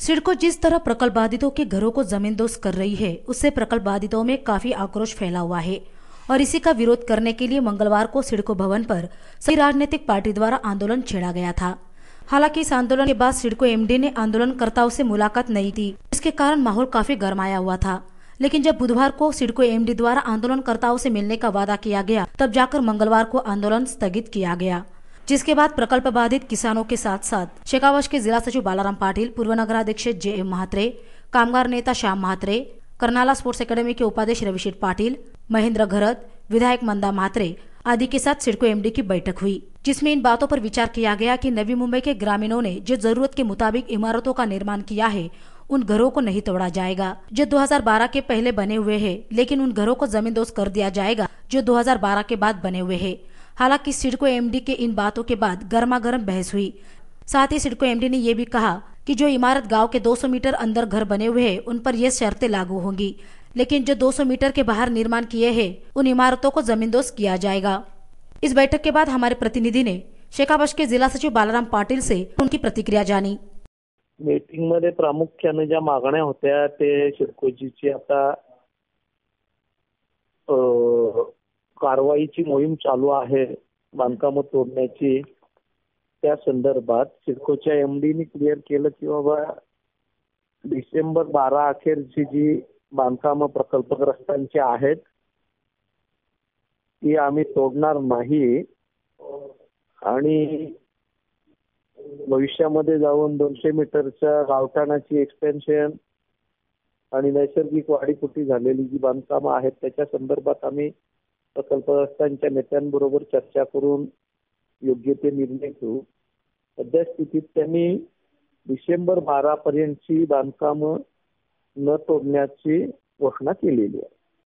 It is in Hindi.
सिडको जिस तरह प्रकल्प बाधितों के घरों को जमींदोज कर रही है, उससे प्रकल्प बाधितों में काफी आक्रोश फैला हुआ है और इसी का विरोध करने के लिए मंगलवार को सिडको भवन पर सभी राजनीतिक पार्टी द्वारा आंदोलन छेड़ा गया था। हालांकि इस आंदोलन के बाद सिडको एमडी ने आंदोलनकर्ताओं से मुलाकात नहीं की, इसके कारण माहौल काफी गरमाया हुआ था। लेकिन जब बुधवार को सिडको एमडी द्वारा आंदोलनकर्ताओं से मिलने का वादा किया गया, तब जाकर मंगलवार को आंदोलन स्थगित किया गया, जिसके बाद प्रकल्प बाधित किसानों के साथ साथ शेखावत के जिला सचिव बालाराम पाटिल, पूर्व नगराध्यक्ष जे.एम. म्हात्रे, कामगार नेता श्याम म्हात्रे, करनाला स्पोर्ट्स एकेडमी के उपाध्यक्ष रविशेठ पाटिल, महेंद्र घरत, विधायक मंदा म्हात्रे आदि के साथ सिडको एमडी की बैठक हुई, जिसमें इन बातों पर विचार किया गया कि नवी मुंबई के ग्रामीणों ने जो जरूरत के मुताबिक इमारतों का निर्माण किया है, उन घरों को नहीं तोड़ा जाएगा जो 2012 के पहले बने हुए हैं, लेकिन उन घरों को जमींदोज कर दिया जाएगा जो 2012 के बाद बने हुए हैं। हालांकि सिडको एमडी के इन बातों के बाद गर्मा गर्म बहस हुई। साथ ही सिडको एमडी ने यह भी कहा कि जो इमारत गांव के 200 मीटर अंदर घर बने हुए हैं, उन पर यह शर्तें लागू होंगी, लेकिन जो 200 मीटर के बाहर निर्माण किए हैं, उन इमारतों को जमींदोज किया जाएगा। इस बैठक के बाद हमारे प्रतिनिधि ने शेखावत के जिला सचिव बालाराम पाटिल से उनकी प्रतिक्रिया जानी। मीटिंग मध्ये प्रामुख्याने ज्या मागण्या होत्या ते सिडकोची आता कारवाईची मोहीम चालू आहे बांधकामं तोडण्याची। त्या संदर्भात सिडकोच्या एमडीनी क्लिअर केलं की बाबा डिसेंबर 12 अखेरची जी बांधकामं प्रकल्पग्रस्तांची आहेत ती आम्ही तोडणार नाही आणि भविष्यामध्ये जाऊन 200 मीटरच्या गावठाणाची एक्सटेन्शन आणि नैसर्गिक वाढीपुटी झालेली जी बांधकामं आहेत त्याच्या संदर्भात आम्ही प्रकल्पग्रस्तांच्या नेत्यांबरोबर चर्चा करून योग्य ते निर्णय घेऊ। सध्या स्थितीत त्यांनी डिसेंबर 12 पर्यंतची बांधकामं न तोडण्याची घोषणा केलेली आहे।